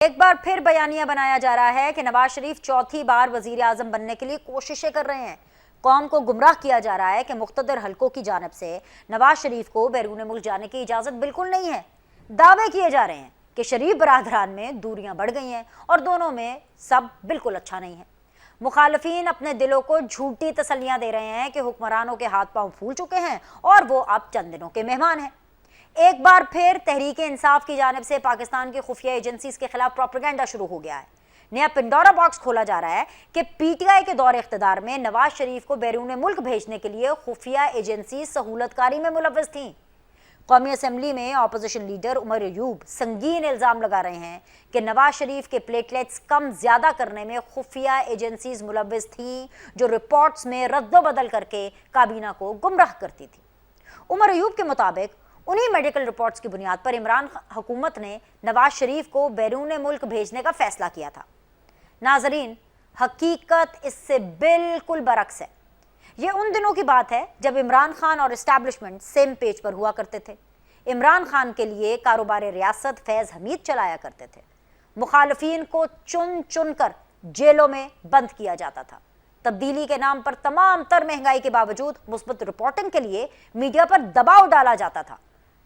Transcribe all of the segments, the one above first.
ایک بار پھر بیانیہ بنایا جا رہا ہے کہ نواز شریف چوتھی بار وزیر اعظم بننے کے لیے کوششیں کر رہے ہیں۔ قوم کو گمراہ کیا جا رہا ہے کہ مقتدر حلقوں کی جانب سے نواز شریف کو بیرون ملک جانے کی اجازت بالکل نہیں ہے۔ دعوے کیے جا رہے ہیں کہ شریف برادران میں دوریاں بڑھ گئی ہیں اور دونوں میں سب بالکل اچھا نہیں ہے۔ مخالفین اپنے دلوں کو جھوٹی تسلیاں دے رہے ہیں کہ حکمرانوں کے ہاتھ پاؤں پھول چکے ہیں اور وہ اب چند دنوں کے مہمان ہیں۔ ایک بار پھر تحریک انصاف کی جانب سے پاکستان کی خفیہ ایجنسیز کے خلاف پروپیگنڈا شروع ہو گیا ہے۔ نیا پنڈورا باکس کھولا جا رہا ہے کہ پی ٹی آئی کے دور اقتدار میں نواز شریف کو بیرون ملک بھیجنے کے لیے خفیہ ایجنسی سہولت کاری میں ملوث تھیں۔ قومی اسمبلی میں اپوزیشن لیڈر عمر ایوب سنگین الزام لگا رہے ہیں کہ نواز شریف کے پلیٹلیٹس کم زیادہ کرنے میں خفیہ ایجنسیز ملوث تھیں جو رپورٹس میں رد و بدل کر کے کابینہ کو گمراہ کرتی تھی۔ عمر ایوب کے مطابق انہی میڈیکل رپورٹس کی بنیاد پر عمران حکومت نے نواز شریف کو بیرون ملک بھیجنے کا فیصلہ کیا تھا۔ ناظرین، حقیقت اس سے بالکل برعکس ہے۔ یہ ان دنوں کی بات ہے جب عمران خان اور اسٹیبلشمنٹ سیم پیج پر ہوا کرتے تھے۔ عمران خان کے لیے کاروبار ریاست فیض حمید چلایا کرتے تھے۔ مخالفین کو چن چن کر جیلوں میں بند کیا جاتا تھا۔ تبدیلی کے نام پر تمام تر مہنگائی کے باوجود مثبت رپورٹنگ کے لیے میڈیا پر دباؤ ڈالا جاتا تھا۔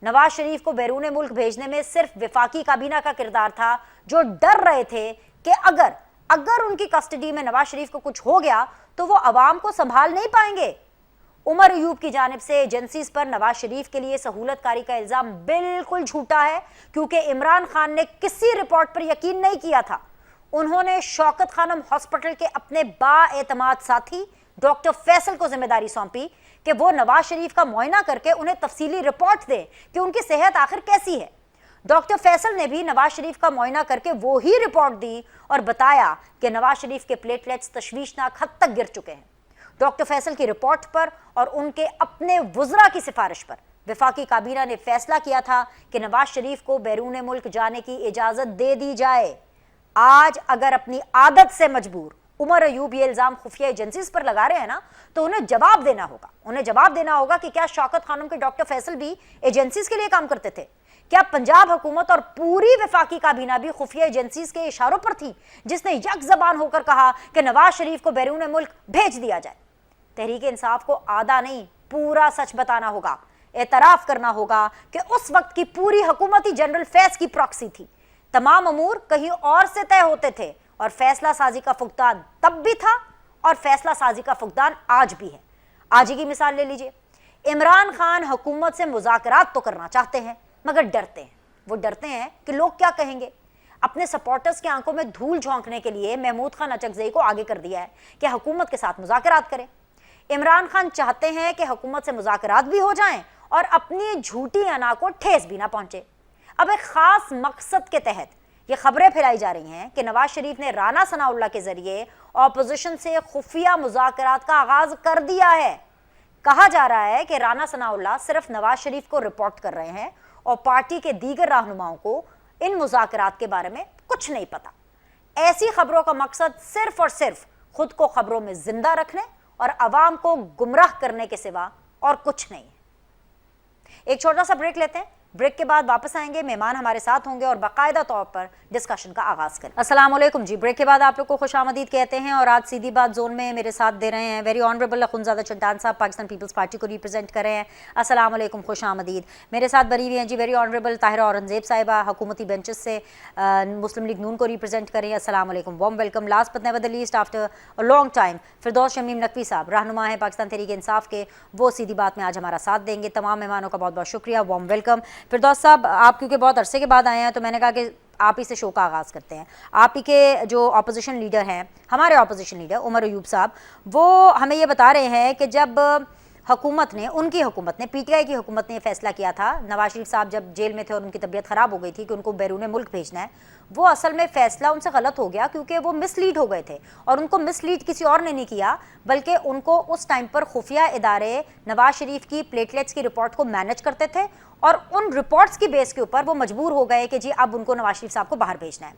نواز شریف کو بیرون ملک بھیجنے میں صرف وفاقی کابینہ کا کردار تھا جو ڈر رہے تھے کہ اگر ان کی کسٹڈی میں نواز شریف کو کچھ ہو گیا تو وہ عوام کو سنبھال نہیں پائیں گے۔ عمر ایوب کی جانب سے ایجنسیز پر نواز شریف کے لیے سہولت کاری کا الزام بالکل جھوٹا ہے، کیونکہ عمران خان نے کسی رپورٹ پر یقین نہیں کیا تھا۔ انہوں نے شوکت خانم ہاسپٹل کے اپنے با اعتماد ساتھی ڈاکٹر فیصل کو ذمہ داری سونپی کہ وہ نواز شریف کا معائنہ کر کے انہیں تفصیلی رپورٹ دے کہ ان کی صحت آخر کیسی ہے۔ ڈاکٹر فیصل نے بھی نواز شریف کا معائنہ کر کے وہی رپورٹ دی اور بتایا کہ نواز شریف کے پلیٹلیٹس تشویشناک حد تک گر چکے ہیں۔ ڈاکٹر فیصل کی رپورٹ پر اور ان کے اپنے وزراء کی سفارش پر وفاقی کابینہ نے فیصلہ کیا تھا کہ نواز شریف کو بیرون ملک جانے کی اجازت دے دی جائے۔ آج اگر اپنی عادت سے مجبور عمر ایوب یہ الزام خفیہ ایجنسیز پر لگا رہے ہیں نا، تو انہیں جواب دینا ہوگا کہ کیا شوکت خانم کے ڈاکٹر فیصل بھی ایجنسیز کے لیے کام کرتے تھے؟ کیا پنجاب حکومت اور پوری وفاقی کابینہ بھی خفیہ ایجنسیز کے اشاروں پر تھی جس نے یک زبان ہو کر کہا کہ نواز شریف کو بیرون ملک بھیج دیا جائے؟ تحریک انصاف کو آدھا نہیں پورا سچ بتانا ہوگا، اعتراف کرنا ہوگا کہ اس وقت کی پوری حکومتی جنرل فیض کی پراکسی تھی۔ تمام امور کہیں اور سے طے ہوتے تھے اور فیصلہ سازی کا فقدان تب بھی تھا اور فیصلہ سازی کا فقدان آج بھی ہے۔ آج ہی کی مثال لے لیجئے، عمران خان حکومت سے مذاکرات تو کرنا چاہتے ہیں مگر ڈرتے ہیں۔ وہ ڈرتے ہیں کہ لوگ کیا کہیں گے۔ اپنے سپورٹرز کی آنکھوں میں دھول جھونکنے کے لیے محمود خان اچکزئی کو آگے کر دیا ہے کہ حکومت کے ساتھ مذاکرات کریں۔ عمران خان چاہتے ہیں کہ حکومت سے مذاکرات بھی ہو جائیں اور اپنی جھوٹی انا کو ٹھیس بھی نہ پہنچے۔ اب ایک خاص مقصد کے تحت یہ خبریں پھیلائی جا رہی ہیں کہ نواز شریف نے رانا ثناء اللہ کے ذریعے اپوزیشن سے خفیہ مذاکرات کا آغاز کر دیا ہے۔ کہا جا رہا ہے کہ رانا ثناء اللہ صرف نواز شریف کو رپورٹ کر رہے ہیں اور پارٹی کے دیگر رہنماؤں کو ان مذاکرات کے بارے میں کچھ نہیں پتا۔ ایسی خبروں کا مقصد صرف اور صرف خود کو خبروں میں زندہ رکھنے اور عوام کو گمراہ کرنے کے سوا اور کچھ نہیں ہے۔ ایک چھوٹا سا بریک لیتے ہیں، بریک کے بعد واپس آئیں گے، مہمان ہمارے ساتھ ہوں گے اور باقاعدہ طور پر ڈسکشن کا آغاز کریں۔ السلام علیکم جی، بریک کے بعد آپ لوگ کو خوش آمدید کہتے ہیں اور آج سیدھی بات زون میں میرے ساتھ دے رہے ہیں ویری آنریبل اخونزادہ چٹان صاحب، پاکستان پیپلز پارٹی کو ریپرزینٹ کر رہے ہیں۔ السلام علیکم، خوش آمدید۔ میرے ساتھ بری ہوئی ہیں جی ویری آنریبل طاہرہ اورنگزیب صاحبہ، حکومتی بینچز سے مسلم لیگ نون کو ریپرزینٹ کر رہی ہیں۔ السلام علیکم، warm welcome. Last but never the least after a long time Firdous Shamim Naqvi صاحب، رہنما ہیں پاکستان تحریک انصاف کے، وہ سیدھی بات میں آج ہمارا ساتھ دیں گے۔ تمام مہمانوں کا بہت بہت شکریہ، وارم ویلکم۔ فردوس صاحب، آپ کیونکہ بہت عرصے کے بعد آئے ہیں تو میں نے کہا کہ آپ ہی سے شو کا آغاز کرتے ہیں۔ آپ ہی کے جو اپوزیشن لیڈر ہیں، ہمارے اپوزیشن لیڈر عمر ایوب صاحب، وہ ہمیں یہ بتا رہے ہیں کہ جب ان کی حکومت نے، پی ٹی آئی کی حکومت نے یہ فیصلہ کیا تھا، نواز شریف صاحب جب جیل میں تھے اور ان کی طبیعت خراب ہو گئی تھی کہ ان کو بیرون ملک بھیجنا ہے، وہ اصل میں فیصلہ ان سے غلط ہو گیا کیونکہ وہ مس لیڈ ہو گئے تھے، اور ان کو مس لیڈ کسی اور نے نہیں کیا بلکہ ان کو اس ٹائم پر خفیہ ادارے نواز شریف کی پلیٹلیٹس کی رپورٹ کو مینج کرتے تھے اور ان رپورٹس کی بیس کے اوپر وہ مجبور ہو گئے کہ جی اب ان کو نواز شریف صاحب کو باہر بھیجنا ہے۔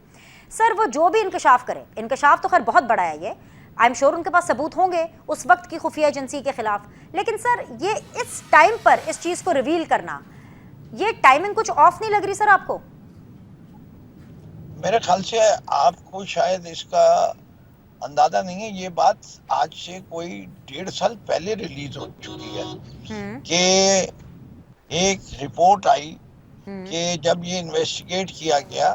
سر، وہ جو بھی انکشاف کرے، انکشاف تو خیر بہت بڑا ہے، یہ آئی ایم شیور ان کے پاس ثبوت ہوں گے اس وقت کی خفیہ ایجنسی کے خلاف، لیکن سر یہ اس ٹائم پر اس چیز کو ریویل کرنا، یہ ٹائمنگ کچھ آف نہیں لگ رہی سر آپ کو؟ میرے خیال سے آپ کو شاید اس کا اندازہ نہیں ہے، یہ بات آج سے کوئی 1.5 سال پہلے ریلیز ہو چکی ہے ہوں کہ ایک رپورٹ آئی ہوں کہ جب یہ انویسٹیگیٹ کیا گیا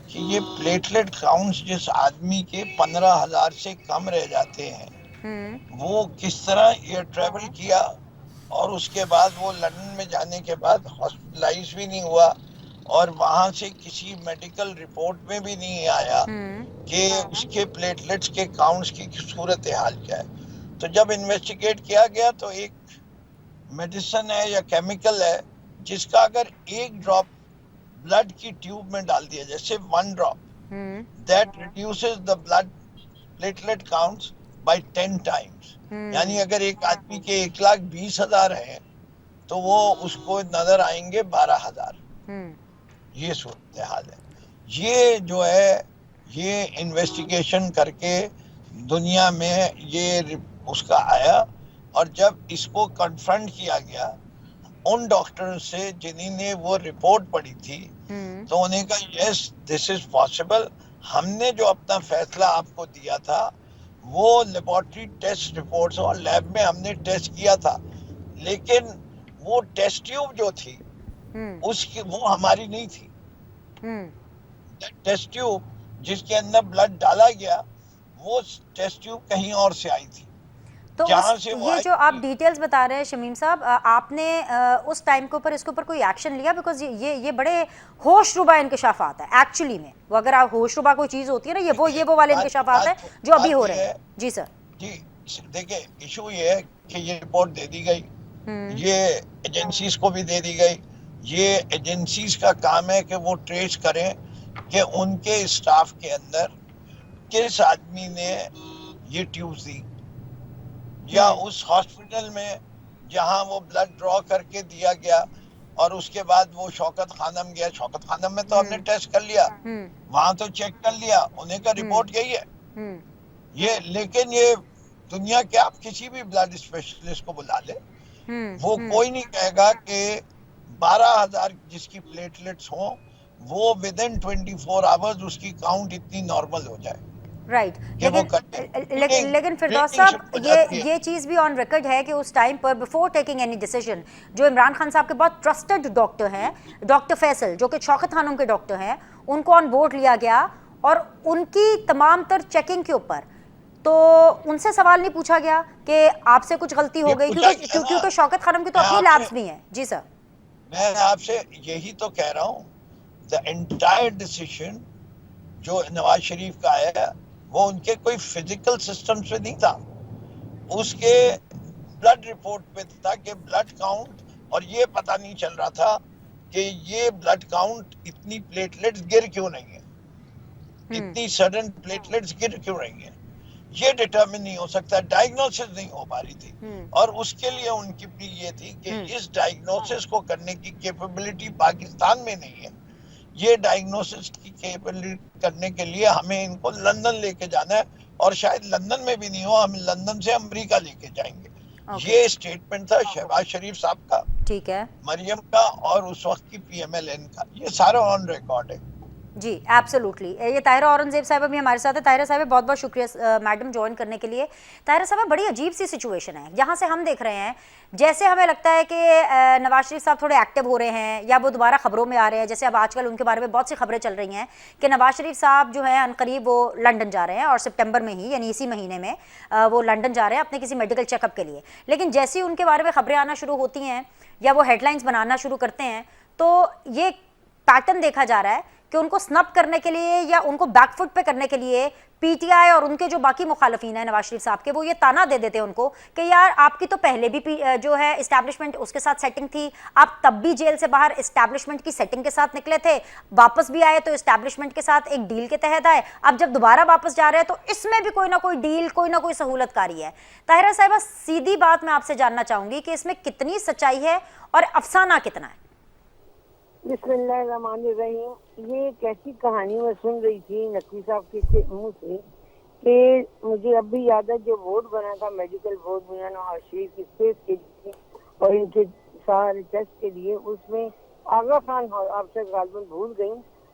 کہ یہ پلیٹلیٹ کاؤنٹس جس آدمی کے 15,000 سے کم رہ جاتے ہیں ہوں وہ کس طرح ایئر ٹریول کیا، اور اس کے بعد وہ لندن میں جانے کے بعد ہاسپٹلائز بھی نہیں ہوا، اور وہاں سے کسی میڈیکل رپورٹ میں بھی نہیں آیا ہوں کہ اس کے پلیٹلیٹس کے کاؤنٹس کی صورتحال کیا ہے۔ تو جب انویسٹیگیٹ کیا گیا تو ایک میڈیسن ہے یا کیمیکل ہے جس کا اگر ایک ڈراپ بلڈ کی ٹیوب میں ڈال دیا جائے، صرف 1 ڈراپ، ہوں that reduces the blood platelet counts by 10 times۔ یعنی اگر ایک آدمی کے 1,20,000 ہیں تو وہ اس کو نظر آئیں گے 12,000۔ ہوں یہ صورتحال ہے۔ یہ جو ہے یہ انویسٹیگیشن کر کے دنیا میں یہ اس کا آیا، اور جب اس کو کنفرنٹ کیا گیا ان ڈاکٹر سے جنہیں نے وہ رپورٹ پڑھی تھی، ہوں تو انہیں کہا یس دس از پاسبل، ہم نے جو اپنا فیصلہ آپ کو دیا تھا وہ لیبارٹری ٹیسٹ رپورٹس اور لیب میں ہم نے ٹیسٹ کیا تھا، لیکن وہ ٹیسٹ ٹیوب جو تھی ہوں اس کی وہ ہماری نہیں تھی۔ ہوں ٹیسٹ ٹیوب جس کے اندر بلڈ ڈالا گیا وہ ٹیسٹ ٹیوب کہیں اور سے آئی تھی، تو جہاں سے وہ یہ آئی جو آپ تھی۔ ڈیٹیلز بتا رہے ہیں شمیم صاحب، آپ نے اس ٹائم کے اوپر اس کے اوپر کوئی ایکشن لیا؟ بیکاز یہ بڑے ہوش ربا انکشافات ہیں ایکچولی میں، وہ اگر آپ ہوش ربا کوئی چیز ہوتی ہے نا، یہ وہ والے انکشافات ہیں جو ابھی ہو رہے ہیں۔ جی سر۔ جی دیکھیں ایشو یہ ہے کہ یہ رپورٹ دے دی گئی، یہ ایجنسیز کو بھی دے دی گئی، یہ ایجنسیز کا کام ہے کہ وہ ٹریس کریں کہ ان کے اسٹاف کے اندر کس آدمی نے یہ ٹیوبز دی، یا اس ہاسپٹل میں جہاں وہ بلڈ ڈرا کر کے دیا گیا اور اس کے بعد وہ شوکت خانم گیا، شوکت خانم میں تو ہم نے ٹیسٹ کر لیا، وہاں تو چیک کر لیا، انہیں کا رپورٹ یہی ہے۔ یہ لیکن یہ دنیا کے آپ کسی بھی بلڈ اسپیشلسٹ کو بلا لے، وہ کوئی نہیں کہے گا کہ 12,000 جس کی پلیٹلیٹس ہوں وہ ودن 24 آورز اس کی کاؤنٹ اتنی نارمل ہو جائے رائٹ، کہ وہ کرتے۔ لیکن فردوس ٹریننگ شروع صاحب ہو جاتی ہے۔ یہ چیز بھی آن ریکارڈ ہے کہ اس ٹائم پر بفور ٹیکنگ اینی ڈیسیژن جو عمران خان صاحب کے بہت ٹرسٹڈ ڈاکٹر ہیں، ڈاکٹر فیصل جو کہ شوکت خانم کے ڈاکٹر ہیں، ان کو آن بورڈ لیا گیا، اور ان کی تمام تر چیکنگ کے اوپر تو ان سے سوال نہیں پوچھا گیا کہ آپ سے کچھ غلطی یہ ہو گئی، پوچھا گیا نا، کیونکہ شوکت خانم کی تو میں اپنی آپ سے لیبس بھی ہیں۔ جی سر۔ میں آپ سے یہی تو کہہ رہا ہوں، دا انٹائر ڈیسیشن جو نواز شریف کا ہے وہ ان کے کوئی فزیکل سسٹم سے نہیں تھا، اس کے بلڈ رپورٹ پہ تھا کہ بلڈ کاؤنٹ، اور یہ پتہ نہیں چل رہا تھا کہ یہ بلڈ کاؤنٹ اتنی پلیٹلیٹس گر کیوں نہیں ہے، اتنی سڈن پلیٹلیٹس گر کیوں نہیں ہے، یہ ڈیٹرمن نہیں ہو سکتا، ڈائگنوسس نہیں ہو پا رہی تھی، اور اس کے لیے ان کی بھی یہ تھی کہ اس ڈائگنوسس کو کرنے کی کیپیبلٹی پاکستان میں نہیں ہے، یہ ڈائگنوسس کی کیپیبلٹی کرنے کے لیے ہمیں ان کو لندن لے کے جانا ہے، اور شاید لندن میں بھی نہیں ہو، ہم لندن سے امریکہ لے کے جائیں گے۔ یہ اسٹیٹمنٹ تھا شہباز شریف صاحب کا، ٹھیک ہے مریم کا، اور اس وقت کی پی ایم ایل این کا، یہ سارا آن ریکارڈ ہے۔ جی ایبسولوٹلی۔ یہ طاہرہ اورنگزیب صاحبہ بھی ہمارے ساتھ ہے۔ طاہرہ صاحبہ بہت بہت شکریہ میڈم جوائن کرنے کے لیے۔ طاہرہ صاحبہ بڑی عجیب سی سچویشن ہے یہاں سے ہم دیکھ رہے ہیں، جیسے ہمیں لگتا ہے کہ نواز شریف صاحب تھوڑے ایکٹیو ہو رہے ہیں یا وہ دوبارہ خبروں میں آ رہے ہیں، جیسے اب آج کل ان کے بارے میں بہت سی خبریں چل رہی ہیں کہ نواز شریف صاحب جو ہیں عنقریب وہ لنڈن جا رہے ہیں، اور سپٹمبر میں ہی یعنی اسی مہینے میں وہ لنڈن جا رہے ہیں اپنے کسی میڈیکل چیک اپ کے لیے۔ لیکن جیسے ہی ان کے بارے میں خبریں آنا شروع ہوتی ہیں یا وہ ہیڈ لائنز بنانا شروع کرتے ہیں تو یہ پیٹرن دیکھا جا رہا ہے کہ ان کو سنپ کرنے کے لیے یا ان کو بیک فٹ پہ کرنے کے لیے پی ٹی آئی اور ان کے جو باقی مخالفین ہیں نواز شریف صاحب کے، وہ یہ تانا دے دیتے ہیں ان کو کہ یار آپ کی تو پہلے بھی جو ہے اسٹیبلشمنٹ اس کے ساتھ سیٹنگ تھی، آپ تب بھی جیل سے باہر اسٹیبلشمنٹ کی سیٹنگ کے ساتھ نکلے تھے، واپس بھی آئے تو اسٹیبلشمنٹ کے ساتھ ایک ڈیل کے تحت آئے، اب جب دوبارہ واپس جا رہے ہیں تو اس میں بھی کوئی نہ کوئی ڈیل، کوئی نہ کوئی سہولت کاری ہے۔ طاہرہ صاحبہ سیدھی بات میں آپ سے جاننا چاہوں گی کہ اس میں کتنی سچائی ہے اور افسانہ کتنا ہے؟ بسم اللہ الرحمن الرحیم۔ یہ ایک ایسی کہانی میں سن رہی تھی نقوی صاحب کے منہ سے کہ مجھے اب بھی یاد ہے جو بورڈ بنا تھا میڈیکل بورڈ میاں نواز شریف کی اسپیس کے لیے اور ان کے سارے ٹیسٹ کے لیے، اس میں آغا خان آپ سے غالباً بھول گئی،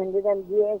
mg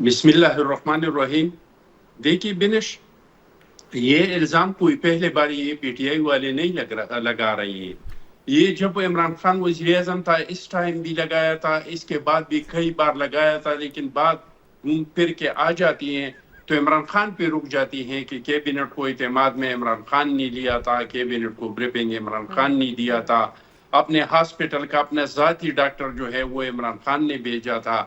بسم اللہ الرحمن الرحیم. دیکھیے بنش، یہ الزام کوئی پہلے بار یہ پی ٹی آئی والے نہیں لگا رہے ہیں. یہ جب عمران خان وزیر اعظم تھا اس ٹائم بھی لگایا تھا، اس کے بعد بھی کئی بار لگایا تھا، لیکن بات گھوم پھر کے آ جاتی ہیں تو عمران خان پہ رک جاتی ہیں کہ کیبنٹ کو اعتماد میں عمران خان نے لیا تھا، کیبنٹ کو بریفنگ عمران خان نے دیا تھا، اپنے ہاسپٹل کا اپنا ذاتی ڈاکٹر جو ہے وہ عمران خان نے بھیجا تھا.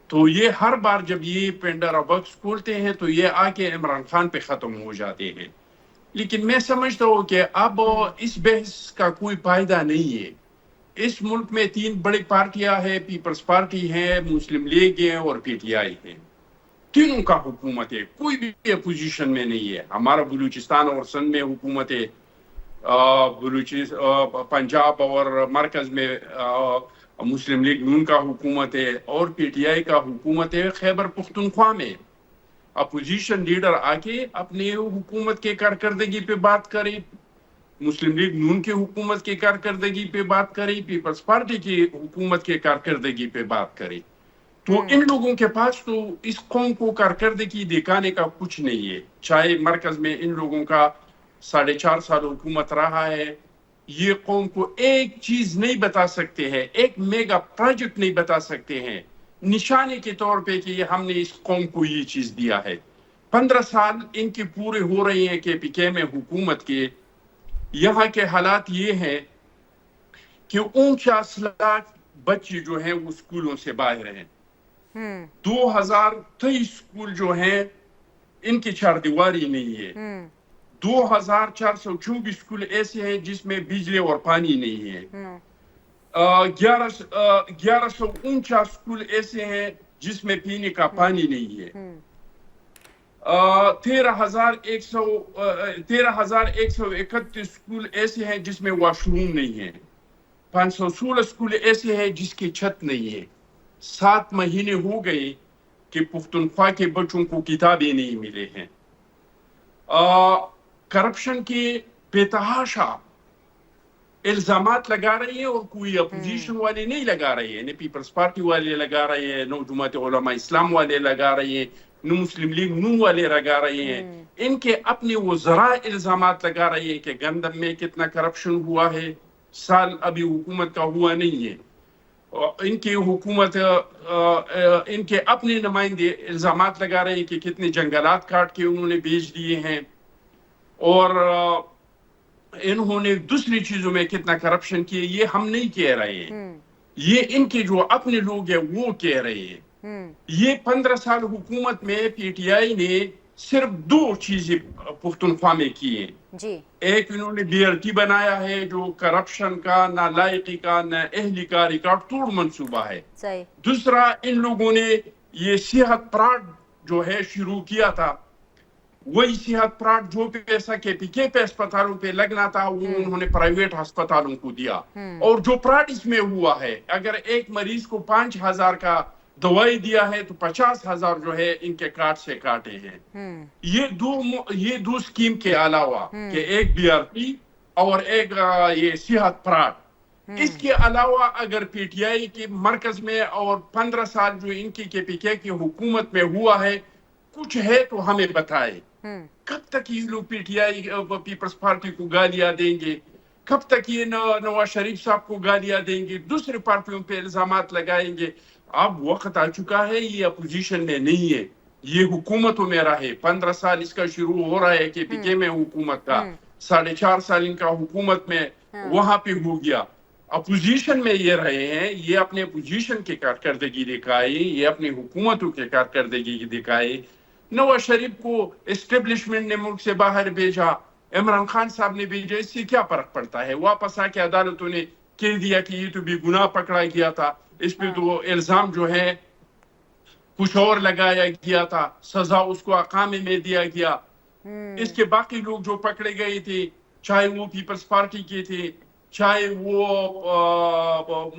تو یہ ہر بار جب یہ پینڈورا باکس کھولتے ہیں تو یہ آ کے عمران خان پہ ختم ہو جاتے ہیں. لیکن میں سمجھتا ہوں کہ اب اس بحث کا کوئی فائدہ نہیں ہے. اس ملک میں 3 بڑی پارٹیاں ہیں، پیپلز پارٹی ہے، مسلم لیگ ہے اور پی ٹی آئی ہے. تینوں کا حکومت ہے، کوئی بھی اپوزیشن میں نہیں ہے. ہمارا بلوچستان اور سندھ میں حکومت ہے، پنجاب اور مرکز میں مسلم لیگ نون کا حکومت ہے، اور پی ٹی آئی کا حکومت ہے خیبر پختونخوا میں. اپوزیشن لیڈر آ کے اپنے حکومت کے کارکردگی پہ بات کرے، مسلم لیگ نون کی حکومت کی کارکردگی پہ بات کرے، پیپلز پارٹی کی حکومت کے کارکردگی پہ بات کرے. تو ان لوگوں کے پاس تو اس قوم کو کارکردگی دکھانے کا کچھ نہیں ہے. چاہے مرکز میں ان لوگوں کا 4.5 سال حکومت رہا ہے، یہ قوم کو ایک چیز نہیں بتا سکتے ہیں، ایک میگا پروجیکٹ نہیں بتا سکتے ہیں نشانے کے طور پہ کہ ہم نے اس قوم کو یہ چیز دیا ہے. 15 سال ان کے پورے ہو رہے ہیں کہ پی کے میں حکومت کے. یہاں کے حالات یہ ہیں کہ 49 لاکھ بچے جو ہیں وہ اسکولوں سے باہر ہیں. 2023 اسکول جو ہیں ان کی چاردیواری نہیں ہے. 2424 اسکول ایسے ہیں جس میں بجلی اور پانی نہیں ہے. 1149 اسکول ایسے ہیں جس میں پینے کا پانی نہیں ہے. 13,131 اسکول ایسے ہیں جس میں واش روم نہیں ہے. 516 اسکول ایسے ہیں جس کی چھت نہیں ہے. 7 مہینے ہو گئے کہ پختونخوا کے بچوں کو کتابیں نہیں ملے ہیں. کرپشن کے بے تحاشا الزامات لگا رہی ہیں، اور کوئی اپوزیشن والے نہیں لگا رہے ہیں. نہ پیپلز پارٹی والے لگا رہے ہیں، نہ جماعت علماء اسلام والے لگا رہے ہیں، نہ مسلم لیگ نون والے لگا رہے ہیں. ان کے اپنے وہ ذرائع الزامات لگا رہے ہیں کہ گندم میں کتنا کرپشن ہوا ہے. سال ابھی حکومت کا ہوا نہیں ہے. ان کی حکومت ان کے اپنے نمائندے الزامات لگا رہے ہیں کہ کتنے جنگلات کاٹ کے انہوں نے بیچ دیے ہیں، اور انہوں نے دوسری چیزوں میں کتنا کرپشن کیے. یہ ہم نہیں کہہ رہے ہیں، یہ ان کے جو اپنے لوگ ہیں وہ کہہ رہے ہیں. یہ 15 سال حکومت میں پی ٹی آئی نے صرف 2 چیزیں پختونخوا میں کی ہیں. ایک انہوں نے بی آر ٹی بنایا ہے جو کرپشن کا، نالائقی کا، نہ اہلی کا ریکارڈ توڑ منصوبہ ہے. دوسرا ان لوگوں نے یہ صحت پراڈ جو ہے شروع کیا تھا. وہی صحت پراڈ جو پیسہ کے پی کے پہ اسپتالوں پہ لگنا تھا وہ انہوں نے پرائیویٹ ہسپتالوں کو دیا. اور جو پراڈ اس میں ہوا ہے، اگر ایک مریض کو 5,000 کا دوائی دیا ہے تو 50,000 جو ہے ان کے کارڈ سے کاٹے ہیں. یہ دو اسکیم کے علاوہ کہ ایک بی آر پی اور ایک یہ صحت پراڈ، اس کے علاوہ اگر پی ٹی آئی کے مرکز میں اور 15 سال جو ان کی کے پی کے کی حکومت میں ہوا ہے کچھ ہے تو ہمیں بتائے. کب تک یہ لوگ پی ٹی آئی پیپلز پارٹی کو گالیاں دیں گے؟ کب تک یہ نواز شریف صاحب کو گالیاں دیں گے؟ دوسری پارٹیوں پہ الزامات لگائیں گے؟ اب وقت آ چکا ہے، یہ اپوزیشن میں نہیں ہے، یہ حکومتوں میں رہے. 15 سال اس کا شروع ہو رہا ہے کہ پی کے میں حکومت کا، 4.5 سال ان کا حکومت میں وہاں پہ ہو گیا. اپوزیشن میں یہ رہے ہیں، یہ اپنے اپوزیشن کی کارکردگی دکھائے، یہ اپنی حکومتوں کی کارکردگی دکھائے. نواز شریف کو اسٹیبلشمنٹ نے ملک سے باہر بھیجا، عمران خان صاحب نے بھیجا، اس سے کیا فرق پڑتا ہے؟ واپس آ کے عدالتوں نے کہہ دیا کہ یہ تو بھی گناہ پکڑا گیا تھا، اس پہ تو الزام جو ہے کچھ اور لگایا گیا تھا، سزا اس کو اقامے میں دیا گیا. اس کے باقی لوگ جو پکڑے گئے تھے، چاہے وہ پیپلز پارٹی کے تھے، چاہے وہ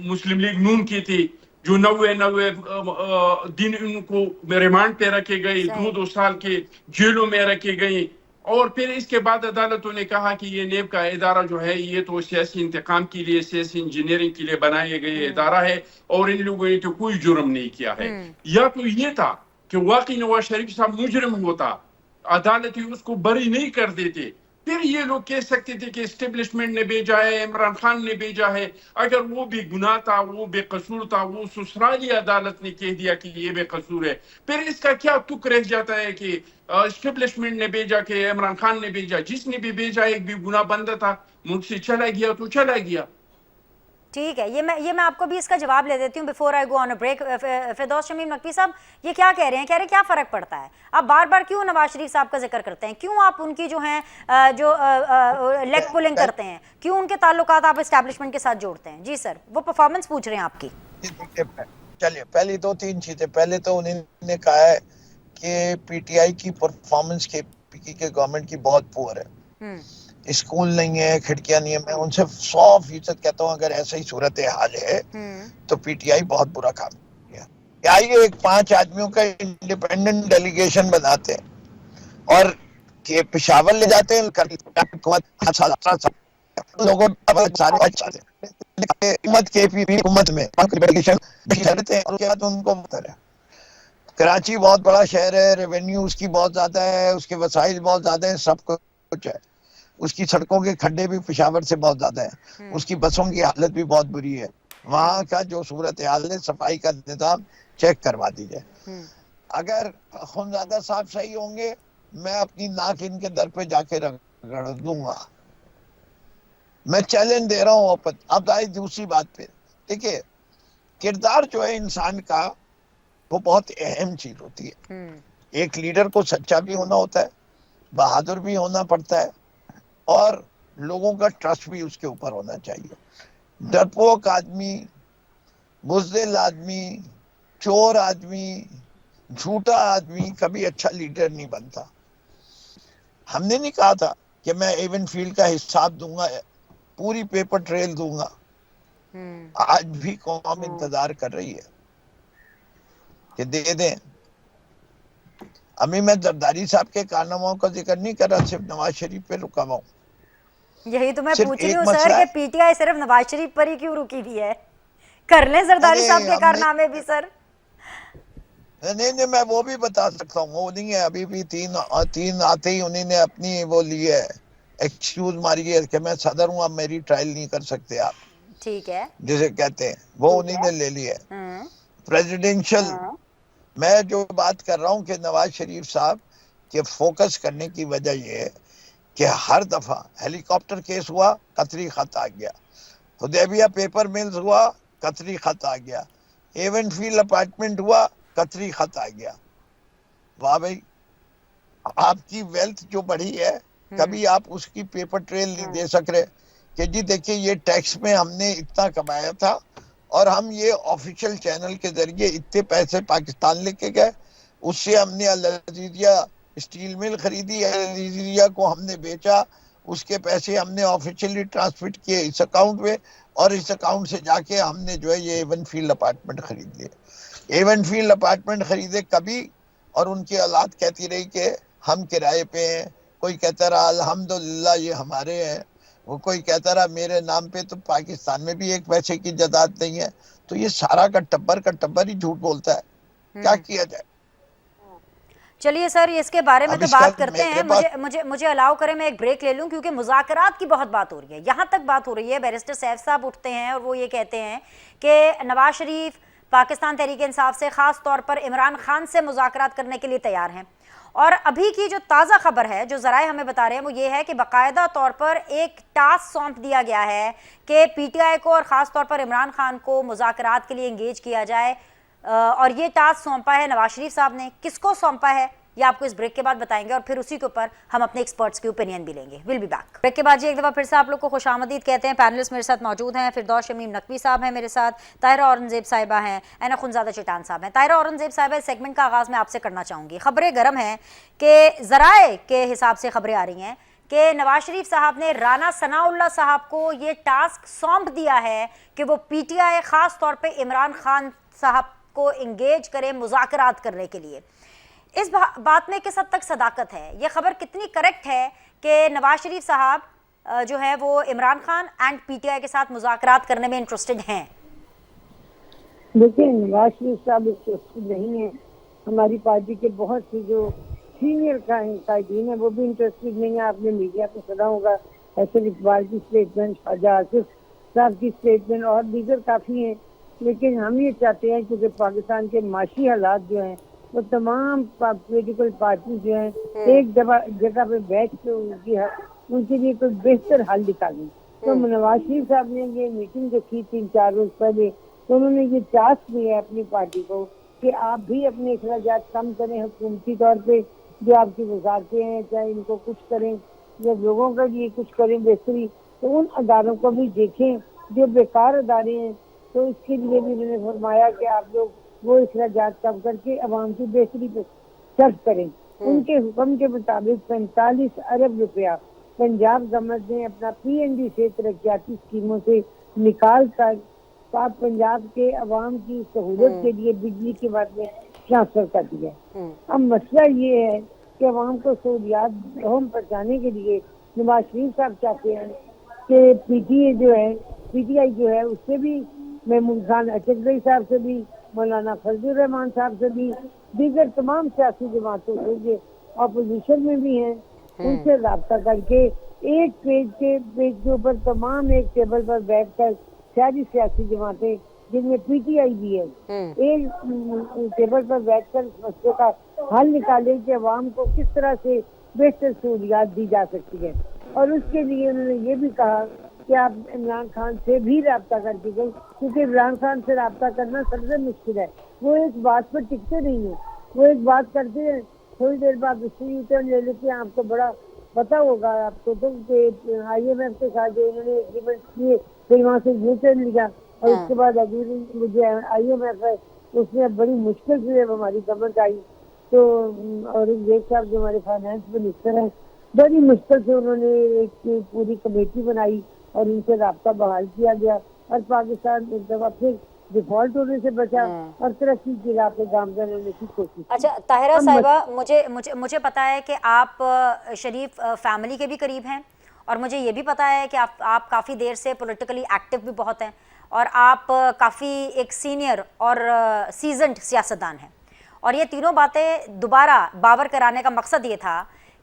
مسلم لیگ نون کے تھے، جو 90 دن ان کو ریمانڈ پہ رکھے گئے، 2 سال کے جیلوں میں رکھے گئے. اور پھر اس کے بعد عدالتوں نے کہا کہ یہ نیب کا ادارہ جو ہے یہ تو سیاسی انتقام کے لیے، سیاسی انجینئرنگ کے لیے بنایا گئے ادارہ ہے، اور ان لوگوں نے تو کوئی جرم نہیں کیا ہے. یا تو یہ تھا کہ واقعی نواز شریف صاحب مجرم ہوتا، عدالتی اس کو بری نہیں کر دیتے، پھر یہ لوگ کہہ سکتے تھے کہ اسٹیبلشمنٹ نے بھیجا ہے، عمران خان نے بھیجا ہے۔ اگر وہ بھی گناہ تھا، وہ بے قصور تھا، وہ سسرالی عدالت نے کہہ دیا کہ یہ بے قصور ہے، پھر اس کا کیا تک رہ جاتا ہے کہ اسٹیبلشمنٹ نے بھیجا کہ عمران خان نے بھیجا؟ جس نے بھی بھیجا ایک بھی گناہ بندہ تھا، ملک سے چلا گیا تو چلا گیا۔ ٹھیک ہے، یہ میں آپ کو بھی اس کا جواب لے دیتی ہوں before I go on a break. Firdous Shamim Naqvi صاحب یہ کیا کہہ رہے ہیں؟ کہہ رہے ہیں کیا فرق پڑتا ہے؟ آپ بار بار کیوں نواز شریف صاحب کا ذکر کرتے ہیں؟ کیوں آپ ان کی جو ہیں جو لیگ پولنگ کرتے ہیں؟ کیوں ان کے تعلقات آپ اسٹیبلشمنٹ کے ساتھ جوڑتے ہیں؟ جی سر، وہ پرفارمنس پوچھ رہے ہیں آپ کی۔ چلیے پہلی دو تین چیزیں، پہلے تو انہوں نے کہا ہے کہ پی ٹی آئی کی پرفارمنس کے گورنمنٹ کی بہت پور ہے، اسکول نہیں ہے، کھڑکیاں نہیں ہے۔ میں ان سے 100% کہتا ہوں اگر ایسا ہی صورتحال ہے تو پی ٹی آئی بہت برا کام کیا۔ کیا یہ ایک 5 آدمیوں کا انڈیپینڈنٹ ڈیلیگیشن بناتے ہیں اور کہ پشاور لے جاتے ہیں، لوگوں حکومت کے پی پی حکومت میں ان کو کراچی بہت بڑا شہر ہے، ریونیو اس کی بہت زیادہ ہے، اس کے وسائل بہت زیادہ ہیں، سب کچھ ہے، اس کی سڑکوں کے کھڈے بھی پشاور سے بہت زیادہ ہیں، اس کی بسوں کی حالت بھی بہت بری ہے۔ وہاں کا جو صورتحال ہے، صفائی کا نظام چیک کروا دیجئے۔ اگر خونزادہ صاحب صحیح ہوں گے، میں اپنی ناک ان کے در پہ جا کے رگڑ دوں گا، میں چیلنج دے رہا ہوں اوپن۔ اب آئی دوسری بات پہ، دیکھیے کردار جو ہے انسان کا وہ بہت اہم چیز ہوتی ہے۔ ایک لیڈر کو سچا بھی ہونا ہوتا ہے، بہادر بھی ہونا پڑتا ہے، اور لوگوں کا ٹرسٹ بھی اس کے اوپر ہونا چاہیے۔ ڈرپوک آدمی، بزدل آدمی، چور آدمی، جھوٹا آدمی کبھی اچھا لیڈر نہیں بنتا۔ ہم نے نہیں کہا تھا کہ میں ایون فیلڈ کا حساب دوں گا، پوری پیپر ٹریل دوں گا۔ آج بھی قوم انتظار کر رہی ہے کہ دے دیں۔ ابھی میں زرداری صاحب کے کارناموں کا ذکر نہیں کر رہا، صرف نواز شریف پہ رکا ہوا ہوں۔ یہی تو میں صرف پوچھ رہی ایک ہوں سر مسئلہ کہ ہے، پی ٹی آئی صرف نواز شریف پر ہی کیوں رکی ہوئی ہے؟ کر لیں زرداری صاحب کے کارنامے بھی سر۔ نہیں میں وہ بھی بتا سکتا ہوں، وہ نہیں ہے ابھی بھی تین آتے ہی انہیں نے اپنی وہ لی ہے، ایکسکیوز ماری ہے کہ میں صدر ہوں، اب میری ٹرائل نہیں کر سکتے آپ، ٹھیک ہے، جسے کہتے ہیں، وہ انہیں نے لے لی ہے پریزیڈنشل۔ میں جو بات کر رہا ہوں کہ نواز شریف صاحب کے فوکس کرنے کی وجہ یہ ہے کہ ہر دفعہ ہیلی کاپٹر کیس ہوا، قطری خط آ گیا، حدیبیہ پیپر ملز ہوا، قطری خط آ گیا، ایون فیلڈ اپارٹمنٹ ہوا، قطری خط آ گیا۔ واہ بھائی، آپ کی ویلتھ جو بڑھی ہے کبھی آپ اس کی پیپر ٹریل نہیں دے سک رہے کہ جی دیکھیں یہ ٹیکس میں ہم نے اتنا کمایا تھا اور ہم یہ آفیشیل چینل کے ذریعے اتنے پیسے پاکستان لے کے گئے، اس سے ہم نے العزیزیہ اسٹیل مل خریدی، العزیزیہ کو ہم نے بیچا، اس کے پیسے ہم نے آفیشیلی ٹرانسفر کیے اس اکاؤنٹ میں، اور اس اکاؤنٹ سے جا کے ہم نے جو ہے یہ ایون فیلڈ اپارٹمنٹ خرید لیے۔ ایون فیلڈ اپارٹمنٹ خریدے کبھی، اور ان کی اولاد کہتی رہی کہ ہم کرائے پہ ہیں، کوئی کہتا رہا الحمدللہ یہ ہمارے ہیں، وہ کوئی کہتا رہا میرے نام پہ، تو پاکستان میں بھی ایک پیسے کی جائیداد نہیں ہے۔ تو یہ سارا کا ٹبر ہی جھوٹ بولتا ہے، کیا کیا جائے؟ چلیے سر اس کے بارے میں اب تو اس کا بات کرتے ہیں، میرے پاس مجھے الاؤ کریں میں ایک بریک لے لوں، کیونکہ مذاکرات کی بہت بات ہو رہی ہے، یہاں تک بات ہو رہی ہے بیرسٹر سیف صاحب اٹھتے ہیں اور وہ یہ کہتے ہیں کہ نواز شریف پاکستان تحریک انصاف سے، خاص طور پر عمران خان سے مذاکرات کرنے کے لیے تیار ہیں۔ اور ابھی کی جو تازہ خبر ہے جو ذرائع ہمیں بتا رہے ہیں وہ یہ ہے کہ باقاعدہ طور پر ایک ٹاسک سونپ دیا گیا ہے کہ پی ٹی آئی کو اور خاص طور پر عمران خان کو مذاکرات کے لیے انگیج کیا جائے، اور یہ ٹاسک سونپا ہے نواز شریف صاحب نے۔ کس کو سونپا ہے یہ آپ کو اس بریک کے بعد بتائیں گے، اور پھر اسی کے اوپر ہم اپنے ایکسپرٹس کی اوپینین بھی لیں گے۔ Will be back. بریک کے بعد جی ایک دفعہ پھر سے آپ لوگ کو خوش آمدید کہتے ہیں۔ پینلسٹ میرے ساتھ موجود ہیں، فردوس شمیم نقوی صاحب ہیں میرے ساتھ، طاہرہ اورنگزیب صاحبہ ہیں، اینا خونزادہ چٹان صاحب ہیں۔ طاہرہ اورنگزیب صاحبہ اس سیگمنٹ کا آغاز میں آپ سے کرنا چاہوں گی۔ خبریں گرم ہیں کہ ذرائع کے حساب سے خبریں آ رہی ہیں کہ نواز شریف صاحب نے رانا ثناء اللہ صاحب کو یہ ٹاسک سونپ دیا ہے کہ وہ پی ٹی آئی خاص طور پہ عمران خان صاحب کو انگیج کرے مذاکرات کرنے کے لیے۔ اس بات میں کس حد تک صداقت ہے؟ یہ خبر کتنی کریکٹ ہے کہ نواز شریف صاحب جو ہے وہ Imran Khan and P T I کے ساتھ مذاکرات کرنے میں انٹرسٹڈ ہیں؟ دیکھیں نواز شریف صاحب انٹرسٹڈ نہیں ہیں، ہماری پارٹی کے بہت سے جو سینئر قائدین ہیں وہ بھی انٹرسٹڈ نہیں ہیں. آپ نے میڈیا پہ سنا ہوگا حسن اقبال کی اسٹیٹمنٹ, خواجہ آصف صاحب کی اسٹیٹمنٹ اور دیگر کافی ہیں. لیکن ہم یہ چاہتے ہیں کیونکہ پاکستان کے معاشی حالات جو ہیں وہ تمام پولیٹیکل پارٹی جو ہیں ایک جگہ پہ بیٹھ کے ان کے لیے کوئی بہتر حل نکالیں. تو نواز شریف صاحب نے یہ میٹنگ جو کی 3-4 روز پہلے, تو انہوں نے یہ ٹاسک دیا ہے اپنی پارٹی کو کہ آپ بھی اپنے اخراجات کم کریں حکومتی طور پہ, جو آپ کی وزارتیں ہیں چاہے ان کو کچھ کریں یا لوگوں کا لیے کچھ کریں بہتری, تو ان اداروں کو بھی دیکھیں جو بیکار ادارے ہیں. تو اس کے لیے بھی انہوں نے فرمایا کہ آپ لوگ وہ اخراجات کم کر کے عوام کی بہتری پہ صرف کریں. ان کے حکم کے مطابق 45 ارب روپیہ پنجاب گورنمنٹ نے اپنا PNB سے ترقیاتی اسکیموں سے نکال کر پنجاب کے عوام کی سہولت کے لیے بجلی کے بعد میں ٹرانسفر کر دیا. اب مسئلہ یہ ہے کہ عوام کو سہولیات بہم پہنچانے کے لیے نواز شریف صاحب چاہتے ہیں کہ پی ٹی آئی جو ہے اس سے بھی, محمود خان اشرفی صاحب سے بھی, مولانا فضل الرحمان صاحب سے بھی, دیگر تمام سیاسی جماعتوں سے جو اپوزیشن میں بھی ہیں ان سے رابطہ کر کے ایک پیج کے اوپر تمام ایک ٹیبل پر بیٹھ کر ساری سیاسی جماعتیں جن میں پی ٹی آئی بھی ہے ایک ٹیبل پر بیٹھ کر اس مسئلے کا حل نکالے کہ عوام کو کس طرح سے بہتر سہولیات دی جا سکتی ہے. اور اس کے لیے انہوں نے یہ بھی کہا کہ آپ عمران خان سے بھی رابطہ کر دی گئی, کیونکہ عمران خان سے رابطہ کرنا سب سے مشکل ہے. وہ ایک بات پر ٹکتے نہیں ہیں, وہ ایک بات کرتے ہیں تھوڑی دیر بعد دوسری یوٹرن لے لیتے ہیں. آپ کو بڑا پتا ہوگا آپ کو تو کہ IMF کے ساتھ جو انہوں نے ایگریمنٹ کیے پھر وہاں سے یوٹرن لیا اور اس کے بعد مجھے IMF ہے اس میں بڑی مشکل سے جب ہماری گورنمنٹ آئی تو اورنگزیب صاحب جو ہمارے فائنانس منسٹر ہیں بڑی مشکل سے انہوں نے ایک پوری کمیٹی بنائی اور ان سے رابطہ بحال کیا گیا اور پاکستان ایک دفعہ پھر ڈیفالٹ ہونے سے بچا اور ترقی کی راہ پہ گامزن ہونے کی کوشش. اچھا طاہرہ صاحبہ, مجھے پتا ہے کہ آپ شریف فیملی کے بھی قریب ہیں اور مجھے یہ بھی پتا ہے کہ آپ کافی دیر سے پولیٹیکلی ایکٹیو بھی بہت ہیں اور آپ کافی ایک سینئر اور سیزنڈ سیاستدان ہیں. اور یہ تینوں باتیں دوبارہ باور کرانے کا مقصد یہ تھا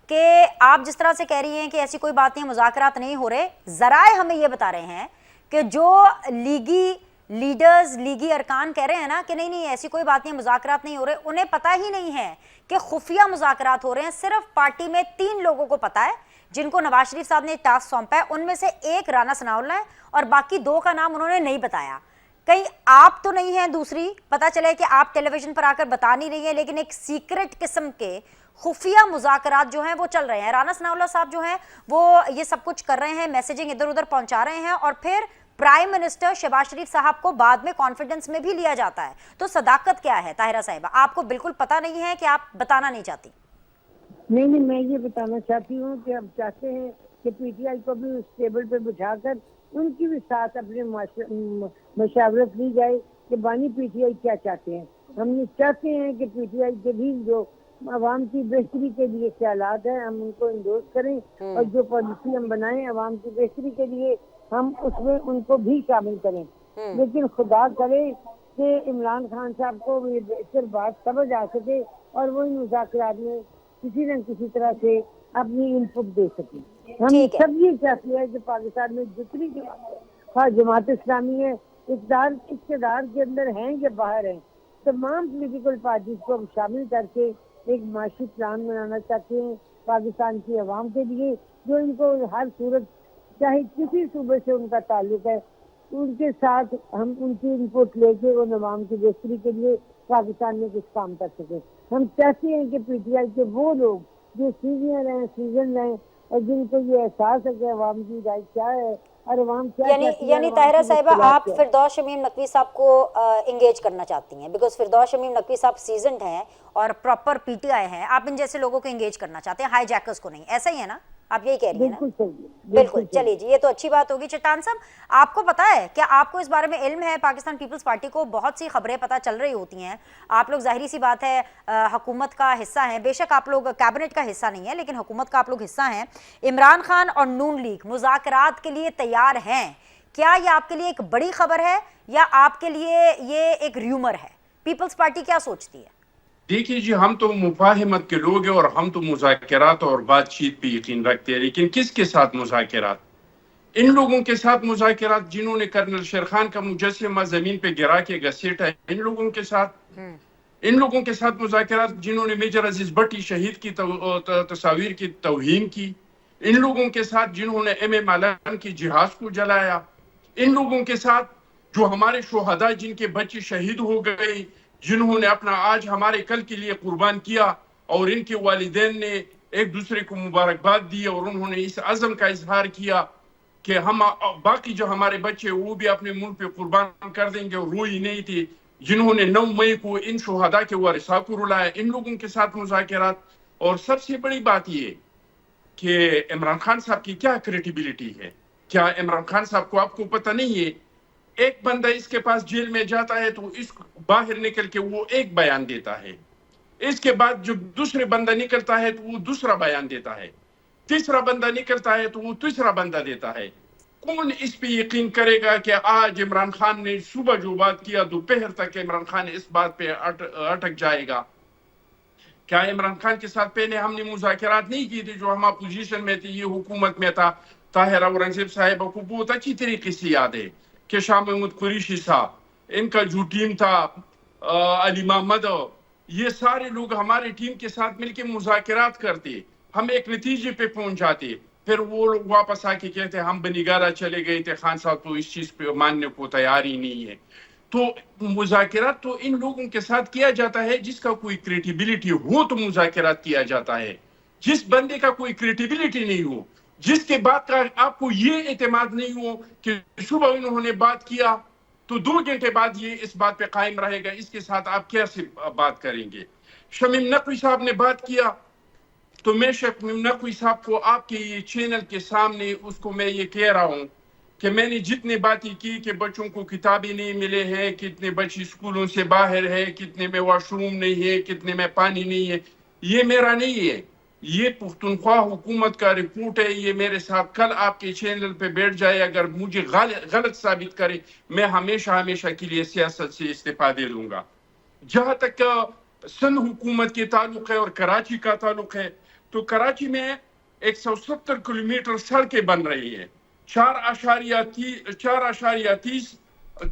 کہ آپ جس طرح سے کہہ رہی ہیں کہ ایسی کوئی بات نہیں, مذاکرات نہیں ہو رہے, ذرائع ہمیں یہ بتا رہے ہیں کہ جو لیگی لیڈرز لیگی ارکان کہہ رہے ہیں نا کہ نہیں ایسی کوئی بات نہیں, مذاکرات نہیں ہو رہے, انہیں پتہ ہی نہیں ہے کہ خفیہ مذاکرات ہو رہے ہیں. صرف پارٹی میں 3 لوگوں کو پتہ ہے جن کو نواز شریف صاحب نے ٹاسک سونپا ہے, ان میں سے ایک رانا ثناءاللہ ہے اور باقی 2 کا نام انہوں نے نہیں بتایا. کہیں آپ تو نہیں ہیں دوسری, پتہ چلے کہ آپ ٹیلی ویژن پر آ کر بتا نہیں رہی ہیں, لیکن ایک سیکرٹ قسم کے خفیہ مذاکرات جو ہیں وہ چل رہے ہیں. رانا ثناءاللہ صاحب جو ہیں وہ یہ سب کچھ کر رہے ہیں, میسیجنگ ادھر ادھر پہنچا رہے ہیں اور پھر پرائم منسٹر شہباز شریف صاحب کو بعد میں کانفیڈنس میں بھی لیا جاتا ہے. تو صداقت کیا ہے طاہرہ صاحبہ؟ آپ کو بالکل پتہ نہیں ہے کہ آپ بتانا نہیں چاہتی؟ نہیں, میں یہ بتانا چاہتی ہوں کہ ہم چاہتے ہیں کہ پی ٹی آئی کو بھی اس ٹیبل پہ بٹھا کر ان کی بھی ساتھ اپنے مشاورت لی جائے کہ بانی پی ٹی آئی کیا چاہتے ہیں. ہم یہ چاہتے ہیں کہ پی ٹی آئی کے بھی جو عوام کی بہتری کے لیے خیالات ہیں ہم ان کو انڈورس کریں اور جو پالیسی ہم بنائیں عوام کی بہتری کے لیے ہم اس میں ان کو بھی شامل کریں. لیکن خدا کرے کہ عمران خان صاحب کو یہ بہتر بات سمجھ آ سکے اور وہ ان مذاکرات میں کسی نہ کسی طرح سے اپنی ان پٹ دے سکیں. ہم سب یہ چاہتے ہیں کہ پاکستان میں جتنی جماعت اسلامی ہے اقتدار کے اندر ہیں یا باہر ہیں, تمام پولیٹیکل پارٹیز کو ہم شامل کر کے ایک معاشی پلان بنانا چاہتے ہیں پاکستان کی عوام کے لیے, جو ان کو ہر صورت چاہے کسی صوبے سے ان کا تعلق ہے ان کے ساتھ ہم ان کی ان پٹ لے کے ان عوام کی بہتری کے لیے پاکستان میں کچھ کام کر سکیں. ہم چاہتے ہیں کہ پی ٹی آئی کے وہ لوگ جو سینئر ہیں سیزن ہیں اور جن کو یہ احساس ہے کہ عوام کی رائے کیا ہے اور عوام کیا یعنی طاہرہ صاحبہ آپ فردوس شمیم نقوی صاحب کو انگیج کرنا چاہتی ہیں بیکاز فردوس شمیم نقوی صاحب سیزنڈ ہیں اور پراپر پی ٹی آئی ہیں, آپ ان جیسے لوگوں کو انگیج کرنا چاہتے ہیں, ہائی جیکرز کو نہیں, ایسا ہی ہے نا؟ آپ یہی کہہ رہی ہیں نا؟ بالکل. چلیے جی, یہ تو اچھی بات ہوگی. چٹان صاحب, آپ کو پتا ہے کیا, آپ کو اس بارے میں علم ہے؟ پاکستان پیپلز پارٹی کو بہت سی خبریں پتہ چل رہی ہوتی ہیں. آپ لوگ ظاہری سی بات ہے حکومت کا حصہ ہیں, بے شک آپ لوگ کیبنٹ کا حصہ نہیں ہے لیکن حکومت کا آپ لوگ حصہ ہیں. عمران خان اور نون لیگ مذاکرات کے لیے تیار ہیں, کیا یہ آپ کے لیے ایک بڑی خبر ہے یا آپ کے لیے یہ ایک ریومر ہے؟ پیپلز پارٹی کیا سوچتی ہے؟ دیکھیے جی ہم تو مفاہمت کے لوگ ہیں اور ہم تو مذاکرات اور بات چیت پہ یقین رکھتے ہیں، لیکن کس کے ساتھ مذاکرات؟ ان لوگوں کے ساتھ مذاکرات جنہوں نے کرنل شیرخان کا مجسمہ زمین پہ گرا کے گھسیٹا ہے، ان لوگوں کے ساتھ مذاکرات جنہوں نے میجر عزیز بٹی شہید کی تصاویر کی توہین کی، ان لوگوں کے ساتھ جنہوں نے ایم اے مالان کی جہاز کو جلایا، ان لوگوں کے ساتھ جو ہمارے شہداء جن کے بچے شہید ہو گئے، جنہوں نے اپنا آج ہمارے کل کے لیے قربان کیا، اور ان کے والدین نے ایک دوسرے کو مبارکباد دی اور انہوں نے اس عزم کا اظہار کیا کہ ہم باقی جو ہمارے بچے وہ بھی اپنے ملک پہ قربان کر دیں گے، اور روئی نہیں تھی، جنہوں نے 9 مئی کو ان شہداء کے ورثاء کو رلایا، ان لوگوں کے ساتھ مذاکرات۔ اور سب سے بڑی بات یہ کہ عمران خان صاحب کی کیا کریڈیبلٹی ہے؟ کیا عمران خان صاحب کو آپ کو پتہ نہیں ہے ایک بندہ اس کے پاس جیل میں جاتا ہے تو اس باہر نکل کے وہ ایک بیان دیتا ہے، اس کے بعد جو دوسرے بندہ نکلتا ہے تو وہ دوسرا بیان دیتا ہے، تیسرا بندہ نکلتا ہے تو وہ تیسرا بندہ دیتا ہے۔ کون اس پہ یقین کرے گا کہ آج عمران خان نے صبح جو بات کیا دوپہر تک عمران خان اس بات پہ اٹک جائے گا؟ کیا عمران خان کے ساتھ پہلے ہم نے مذاکرات نہیں کی تھی جو ہم اپوزیشن میں تھے، یہ حکومت میں تھا؟ طاہر اورنگزیب صاحبہ کو بہت اچھی طریقے سے یاد ہے کہ شاہ محمود قریشی صاحب، ان کا جو ٹیم تھا، علی محمد، یہ سارے لوگ ہمارے ٹیم کے ساتھ مل کے مذاکرات کرتے، ہم ایک نتیجے پہ پہنچ جاتے، پھر وہ لوگ واپس آ کے کہتے ہم بنیگالہ چلے گئے تھے، خان صاحب تو اس چیز پہ ماننے کو تیار ہی نہیں ہے۔ تو مذاکرات تو ان لوگوں کے ساتھ کیا جاتا ہے جس کا کوئی کریڈیبلٹی ہو تو مذاکرات کیا جاتا ہے۔ جس بندے کا کوئی کریڈیبلٹی نہیں ہو، جس کے بعد کا آپ کو یہ اعتماد نہیں ہو کہ صبح انہوں نے بات کیا تو 2 گھنٹے بعد یہ اس بات پہ قائم رہے گا، اس کے ساتھ آپ کیسے بات کریں گے؟ شمیم نقوی صاحب نے بات کیا تو میں شمیم نقوی صاحب کو آپ کے یہ چینل کے سامنے اس کو میں یہ کہہ رہا ہوں کہ میں نے جتنے باتیں کی کہ بچوں کو کتابیں نہیں ملے ہیں، کتنے بچے اسکولوں سے باہر ہیں، کتنے میں واش روم نہیں ہے، کتنے میں پانی نہیں ہے، یہ میرا نہیں ہے، یہ پختونخوا حکومت کا رپورٹ ہے۔ یہ میرے ساتھ کل آپ کے چینل پہ بیٹھ جائے، اگر مجھے غلط ثابت کرے میں ہمیشہ کے لیے سیاست سے استعفا دے لوں گا۔ جہاں تک سندھ حکومت کے تعلق ہے اور کراچی کا تعلق ہے تو کراچی میں 170 کلومیٹر سڑکیں بن رہی ہیں، 4.30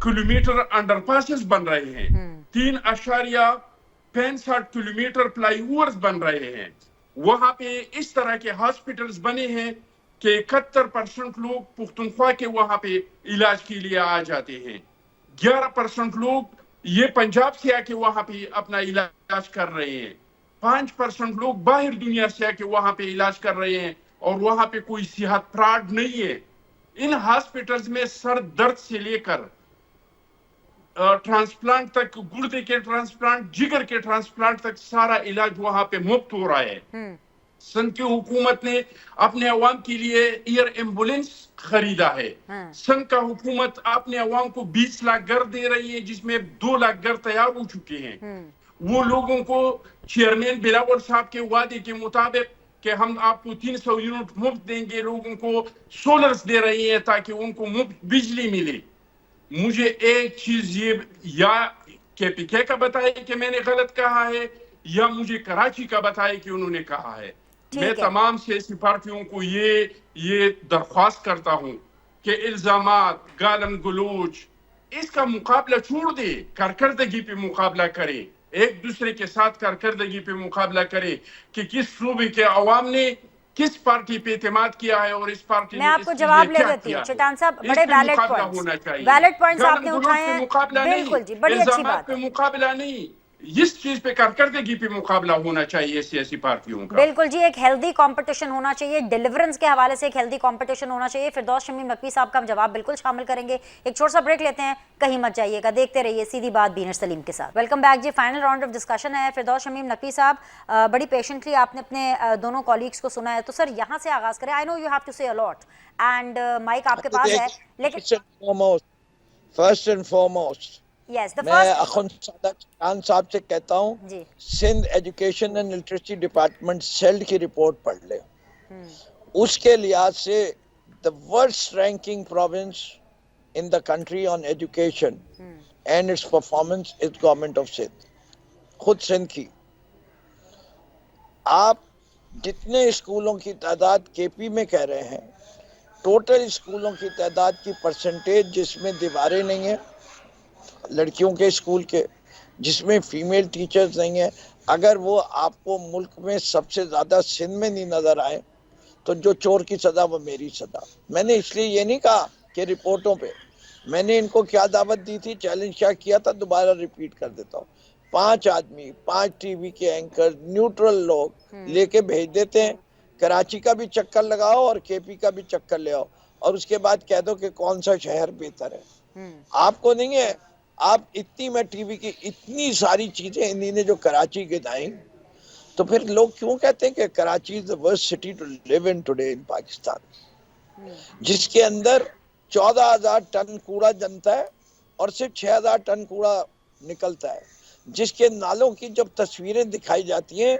کلومیٹر انڈر پاسز بن رہے ہیں، 3.65 کلومیٹر فلائی اوورز بن رہے ہیں۔ وہاں پہ اس طرح کے ہاسپٹلز بنے ہیں کہ 71% لوگ پختونخوا کے وہاں پہ علاج کے لیے آ جاتے ہیں، 11% لوگ یہ پنجاب سے آ کے وہاں پہ اپنا علاج کر رہے ہیں، 5% لوگ باہر دنیا سے آ کے وہاں پہ علاج کر رہے ہیں، اور وہاں پہ کوئی صحت فراڈ نہیں ہے۔ ان ہاسپٹلز میں سر درد سے لے کر ٹرانسپلانٹ تک، گردے کے ٹرانسپلانٹ، جگر کے ٹرانسپلانٹ تک سارا علاج وہاں پہ مفت ہو رہا ہے۔ سندھ کی حکومت نے اپنے عوام کے لیے ایئر ایمبولینس خریدا ہے۔ سندھ کا حکومت اپنے عوام کو 20 لاکھ گھر دے رہی ہے، جس میں 2 لاکھ گھر تیار ہو چکے ہیں۔ وہ لوگوں کو چیئرمین بلاول صاحب کے وعدے کے مطابق کہ ہم آپ کو 300 یونٹ مفت دیں گے، لوگوں کو سولرز دے رہی ہیں تاکہ ان کو مفت بجلی ملے۔ مجھے ایک چیز یہ یا کے پی کے کا بتائے کہ میں نے غلط کہا ہے، یا مجھے کراچی کا بتائے کہ انہوں نے کہا ہے۔ میں تمام سیاسی پارٹیوں کو یہ درخواست کرتا ہوں کہ الزامات، گالم گلوچ، اس کا مقابلہ چھوڑ دے، کارکردگی پہ مقابلہ کرے، ایک دوسرے کے ساتھ کارکردگی پہ مقابلہ کرے کہ کس صوبے کے عوام نے کس پارٹی پہ اعتماد کیا ہے اور اس پارٹی نے میں آپ کو جواب لے دیتی ہوں چٹان صاحب، بڑے ویلڈ پوائنٹس آپ نے اٹھائے ہیں، بالکل جی، بڑی اچھی بات ہے۔ مقابلہ نہیں، اس چیز پہ کارکردگی پہ مقابلہ ہونا چاہیے سیاسی پارٹیوں کا۔ بالکل جی، ایک ہیلدی کمپٹیشن ہونا چاہیے، ڈیلیورنس کے حوالے سے ایک ہیلدی کمپٹیشن ہونا چاہیے۔ فردوس شمیم نقوی صاحب کا ہم جواب بالکل شامل کریں گے، ایک چھوٹا سا بریک لیتے ہیں، کہیں مت جائیے گا، دیکھتے رہیے سیدھی بات بینر سلیم کے ساتھ۔ ویلکم بیک جی، فائنل راؤنڈ آف ڈسکشن ہے۔ فردوس شمیم نقوی صاحب، بڑی پیشنٹلی آپ نے اپنے دونوں کولیگس کو سنا ہے، تو سر یہاں سے آغاز کریں۔ آئی نو یو ہیو ٹو سے اے لاٹ اینڈ مائک آپ کے پاس ہے، لیکن فرسٹ اینڈ فارموسٹ یس دا میں فرسٹ اخوند سعادت چٹان صاحب سے کہتا ہوں جی، Sindh education and literacy department SELD کی رپورٹ پڑھ لے، اس کے لحاظ سے the worst ranking province in the country on education and its performance is government of Sindh، خود سندھ کی آپ جتنے اسکولوں کی تعداد کے پی میں کہہ رہے ہیں، ٹوٹل اسکولوں کی تعداد کی پرسنٹیج جس میں دیواریں نہیں ہیں لڑکیوں کے اسکول کے، جس میں فیمیل ٹیچرز نہیں ہیں، اگر وہ آپ کو ملک میں سب سے زیادہ سندھ میں نہیں نظر آئے تو جو چور کی سزا وہ میری سزا. میں نے اس لیے یہ نہیں کہا کہ رپورٹوں پہ، میں نے ان کو کیا دعوت دی تھی، چیلنج کیا کیا تھا، دوبارہ ریپیٹ کر دیتا ہوں. 5 آدمی، 5 ٹی وی کے اینکر، نیوٹرل لوگ لے کے بھیج دیتے ہیں. کراچی کا بھی چکر لگاؤ اور کے پی کا بھی چکر لے آؤ اور اس کے بعد کہہ دو کہ کون سا شہر بہتر ہے. آپ کو نہیں ہے. آپ اتنی میں ٹی وی کی اتنی ساری چیزیں انہی نے جو کراچی کے دائیں، تو پھر لوگ کیوں کہتے ہیں کہ Karachi is the worst city to live in today in Pakistan, جس کے اندر 14,000 ٹن کوڑا جمتا ہے اور صرف 6,000 ٹن کوڑا نکلتا ہے، جس کے نالوں کی جب تصویریں دکھائی جاتی ہیں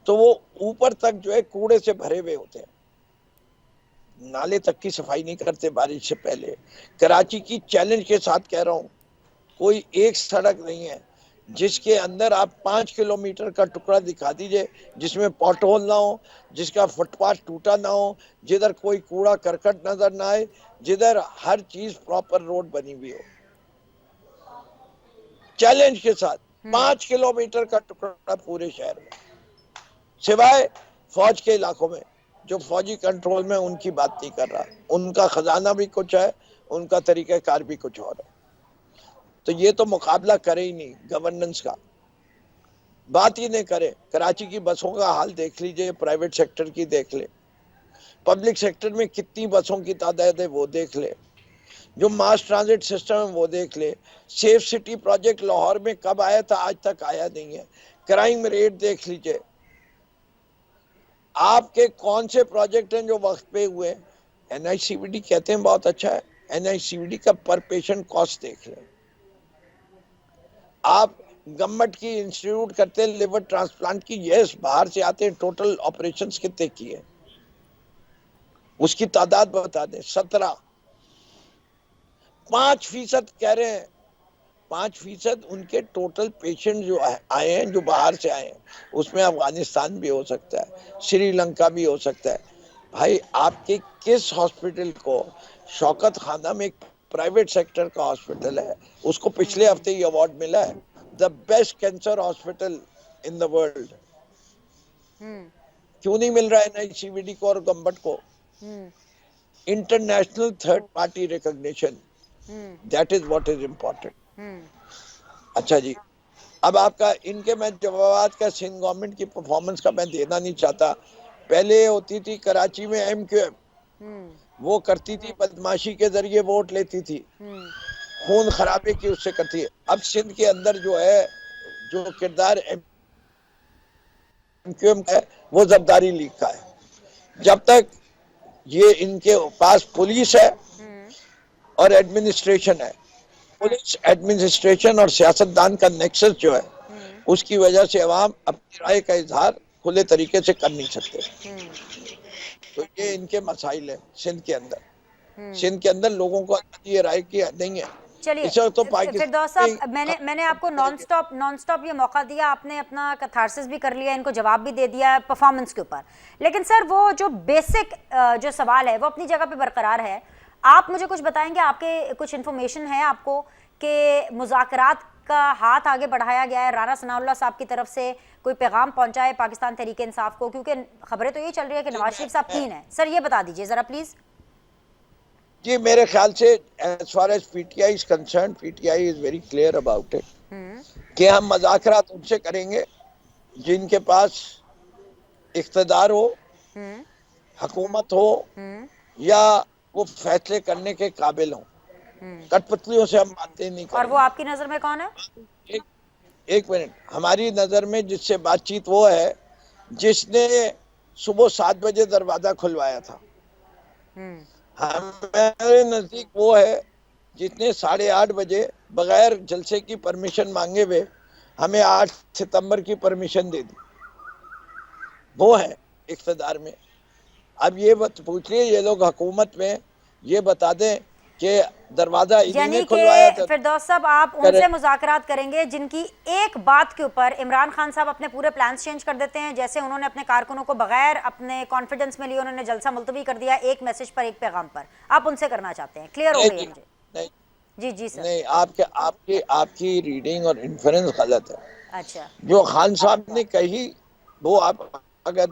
تو وہ اوپر تک جو ہے کوڑے سے بھرے ہوئے ہوتے ہیں، نالے تک کی صفائی نہیں کرتے بارش سے پہلے. کراچی کی چیلنج کے ساتھ کہہ رہا ہوں، کوئی ایک سڑک نہیں ہے جس کے اندر آپ 5 کلومیٹر کا ٹکڑا دکھا دیجئے جس میں پاٹ ہول نہ ہو، جس کا فٹ پاتھ ٹوٹا نہ ہو، جدھر کوئی کوڑا کرکٹ نظر نہ آئے، جدھر ہر چیز پراپر روڈ بنی ہوئی ہو. چیلنج کے ساتھ 5 کلومیٹر کا ٹکڑا پورے شہر میں، سوائے فوج کے علاقوں میں جو فوجی کنٹرول میں، ان کی بات نہیں کر رہا. ان کا خزانہ بھی کچھ ہے، ان کا طریقہ کار بھی کچھ اور ہے. تو یہ تو مقابلہ کرے ہی نہیں گورننس کا، بات ہی نہیں کرے. کراچی کی بسوں کا حال دیکھ لیجئے، پرائیویٹ سیکٹر کی دیکھ لے، پبلک سیکٹر میں کتنی بسوں کی تعداد ہے وہ دیکھ لے، جو ماس ٹرانزٹ سسٹم ہے وہ دیکھ لے. سیف سٹی پروجیکٹ لاہور میں کب آیا تھا، آج تک آیا نہیں ہے. کرائم ریٹ دیکھ لیجئے. آپ کے کون سے پروجیکٹ ہیں جو وقت پہ ہوئے؟ این آئی سی وی ڈی کہتے ہیں بہت اچھا ہے، این آئی سی وی ڈی کا پر پیشنٹ کاسٹ دیکھ لیں. آپ گورنمنٹ کی انسٹیٹیوٹ کرتے ہیں لیور ٹرانسپلانٹ کی، یس باہر سے آتے ہیں، ٹوٹل آپریشنز کتنے کی ہیں اس کی تعداد بتا دیں. 17. 5% کہہ رہے ہیں، 5% ان کے ٹوٹل پیشنٹ جو آئے ہیں، جو باہر سے آئے ہیں، اس میں افغانستان بھی ہو سکتا ہے، سری لنکا بھی ہو سکتا ہے. بھائی آپ کے کس ہاسپٹل کو، شوکت خانہ میں ایک پرائیویٹ سیکٹر کا ہاسپٹل ہے، اس کو پچھلے ہفتے یہ ایوارڈ ملا ہے، the best cancer hospital in the world. کیوں نہیں مل رہا ہے این سی وی ڈی کو اور گورنمنٹ کو؟ International third party recognition, that is what is important. اچھا جی، اب آپ کا ان کے میں جوابات کا سندھ گورنمنٹ کی پرفارمنس کا میں دینا نہیں چاہتا. پہلے ہوتی تھی کراچی میں ایم کیو ایم، وہ کرتی تھی بدماشی کے ذریعے ووٹ لیتی تھی، خون خرابے کی اس سے کرتی ہے. اب سندھ کے اندر جو ہے، جو کردار ایم کیو ایم کا ہے وہ زرداری لیگ کا ہے. جب تک یہ ان کے پاس پولیس ہے اور ایڈمنسٹریشن ہے، پولیس ایڈمنسٹریشن اور سیاستدان کا نیکسس جو ہے، اس کی وجہ سے عوام اپنی رائے کا اظہار کھلے طریقے سے کر نہیں سکتے. تو یہ ان کے مسائل ہیں سندھ کے اندر. سندھ کے اندر لوگوں کو یہ رائے کی نہیں ہے. چلیے فردوس صاحب، میں نے آپ کو نان سٹاپ یہ موقع دیا، آپ نے اپنا کتھارسس بھی کر لیا، ان کو جواب بھی دے دیا پرفارمنس کے اوپر، لیکن سر وہ جو بیسک جو سوال ہے وہ اپنی جگہ پہ برقرار ہے. آپ مجھے کچھ بتائیں گے، آپ کے کچھ انفارمیشن ہے آپ کو کہ مذاکرات کا ہاتھ آگے بڑھایا گیا ہے، رانا ثناء اللہ صاحب کی طرف سے کوئی پیغام پہنچا ہے پاکستان تحریک انصاف کو؟ کیونکہ خبریں تو یہ چل رہی ہے کہ نواز شریف صاحب کین ہیں. سر یہ بتا دیجئے ذرا پلیز. جی میرے خیال سے as far as PTI is concerned, PTI is very clear about it کہ ہم مذاکرات ان سے کریں گے جن کے پاس اقتدار ہو، حکومت ہو، یا وہ فیصلے کرنے کے قابل ہوں. کٹ پتلیوں سے ہم باتیں نہیں کریں. اور وہ آپ کی نظر میں کون ہے؟ ایک منٹ. ہماری نظر میں جس سے بات چیت وہ ہے جس نے صبح 7 بجے دروازہ کھلوایا تھا. ہمارے نزدیک وہ ہے جس نے 8:30 بجے بغیر جلسے کی پرمیشن مانگے ہوئے ہمیں 8 ستمبر کی پرمیشن دے دی. وہ ہے اقتدار میں. اب یہ پوچھ لیے یہ لوگ حکومت میں، یہ بتا دیں کہ دروازہ انہی یعنی نے کہ کھلوایا تھا. فردوس صاحب آپ ان سے مذاکرات کریں گے جن کی ایک بات کے اوپر عمران خان صاحب اپنے پورے پلانز چینج کر دیتے ہیں، جیسے انہوں نے اپنے کارکنوں کو بغیر اپنے کانفیڈنس میں لیے انہوں نے جلسہ ملتوی کر دیا ایک میسج پر، ایک پیغام پر. آپ ان سے کرنا چاہتے ہیں؟ کلیئر ہو گئی ہے مجھے. نہیں جی سر. نہیں، آپ کی ریڈنگ اور انفرنس غلط ہے. اچھا جو خان صاحب نے کہی وہ آپ اگر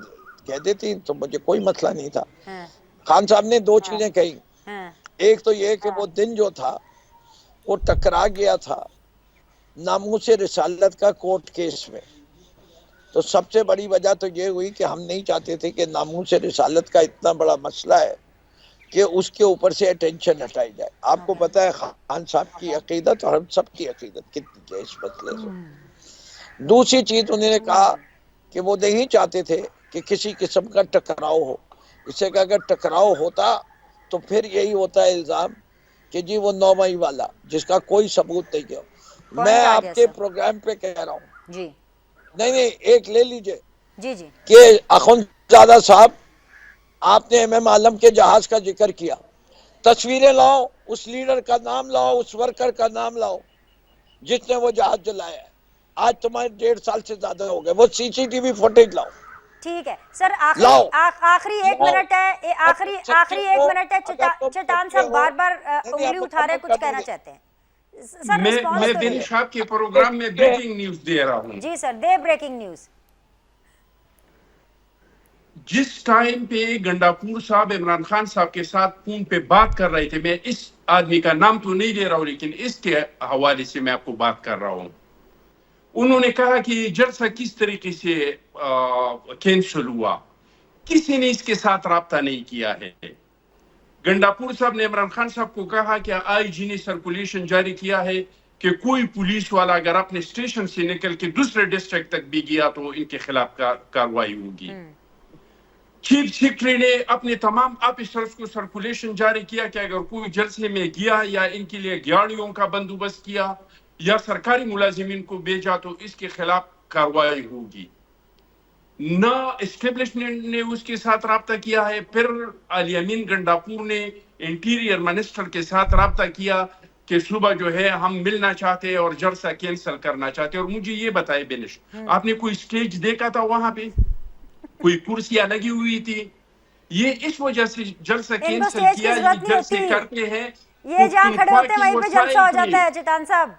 کہہ دیتی تو مجھے کوئی مسئلہ نہیں تھا. ہاں خان صاحب نے دو چیزیں کہی. ہاں ایک تو یہ کہ وہ دن جو تھا وہ ٹکرا گیا تھا ناموس رسالت کا کورٹ کیس میں. تو سب سے بڑی وجہ تو یہ ہوئی کہ ہم نہیں چاہتے تھے کہ ناموس رسالت کا اتنا بڑا مسئلہ ہے کہ اس کے اوپر سے اٹینشن ہٹائی جائے. آپ کو پتا ہے خان صاحب کی عقیدت اور ہم سب کی عقیدت کتنی ہے اس مسئلے سے. دوسری چیز انہوں نے کہا کہ وہ نہیں چاہتے تھے کہ کسی قسم کا ٹکراؤ ہو. اس سے کہ اگر ٹکراؤ ہوتا تو پھر یہی ہوتا ہے الزام کہ جی وہ 9 مئی والا جس کا کوئی ثبوت نہیں ہے. میں آ آپ گیا کے سر. پروگرام پہ کہہ رہا ہوں. جی نہیں ایک لے لیجئے جی کہ اخندزادہ صاحب آپ نے ایم عالم کے جہاز کا ذکر کیا. تصویریں لاؤ، اس لیڈر کا نام لاؤ، اس ورکر کا نام لاؤ جس نے وہ جہاز جلایا ہے. آج تمہارے 1.5 سال سے زیادہ ہو گئے. وہ سی ٹی وی فوٹیج لاؤ. ٹھیک ہے سر. لاؤ آخری ایک منٹ ہے، آخری ایک منٹ ہے. چٹان صاحب بار بار انگلی اٹھا رہے کچھ کہنا چاہتے ہیں سر. میں رسپانس تو دانش صاحب کے پروگرام میں بریکنگ نیوز دے رہا ہوں. جی سر دے بریکنگ نیوز. جس ٹائم پہ گنڈاپور صاحب عمران خان صاحب کے ساتھ فون پہ بات کر رہے تھے، میں اس آدمی کا نام تو نہیں لے رہا ہوں لیکن اس کے حوالے سے میں آپ کو بات کر رہا ہوں. انہوں نے کہا کہ یہ جلسہ کس طریقے سے کینسل ہوا، کسی نے اس کے ساتھ رابطہ نہیں کیا ہے. گنڈاپور صاحب نے عمران خان صاحب کو کہا کہ آئی جی نے سرکولیشن جاری کیا ہے کہ کوئی پولیس والا اگر اپنے اسٹیشن سے نکل کے دوسرے ڈسٹرکٹ تک بھی گیا تو ان کے خلاف کارروائی ہوگی. چیف سیکرٹری نے اپنے تمام آفیسرز کو سرکولیشن جاری کیا کہ اگر کوئی جلسے میں گیا یا ان کے لیے گاڑیوں کا بندوبست کیا یا سرکاری ملازمین کو بھیجا تو اس کے خلاف کارروائی ہوگی. نہ اسٹیبلشمنٹ نے اس کے ساتھ رابطہ کیا ہے. پھر الیمین گنڈاپور نے انٹیریئر منسٹر کے ساتھ رابطہ کیا کہ صبح جو ہے ہم ملنا چاہتے ہیں اور جلسہ کینسل کرنا چاہتے ہیں. اور مجھے یہ بتائے بینش، آپ نے کوئی سٹیج دیکھا تھا وہاں پہ؟ کوئی کرسیاں لگی ہوئی تھی؟ یہ اس وجہ سے جلسہ ان کو کینسل سٹیج کی کیا. ضرورت یہ نہیں جلسے ہوتی، کرتے ہیں یہ جہاں کھڑے پختونخوا ہوتے ہیں کے وہیں پہ جلسہ ہو وسائل جاتا ہے. چٹان صاحب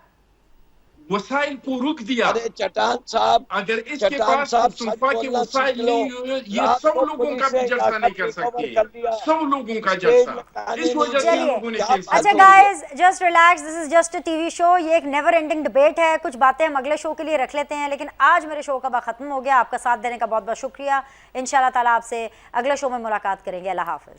وسائل کو رک دیا. ارے چٹان صاحب اگر اس کے پاس سچ پختونخوا کے بولنا وسائل سیکھ لو. نہیں ہوئے یہ رات 100 کو لوگوں کا پولیس بھی نے جلسہ نہیں کر ٹیک اوور سکتی. کر دیا. 100 لوگوں کا اسٹیج جلسہ میں آنے اس وجہ سے نہیں چلیے. لوگوں نے کیا کینسل اچھا بات کیا. ہو رہی ہے؟ Guys just relax, this is just a TV show شو. یہ ایک نیور اینڈنگ ڈبیٹ ہے. کچھ باتیں ہم اگلے شو کے لیے رکھ لیتے ہیں لیکن آج میرے شو کا وقت ختم ہو گیا. آپ کا ساتھ دینے کا بہت بہت شکریہ. انشاءاللہ تعالیٰ آپ سے اگلے شو میں ملاقات کریں گے. اللہ حافظ.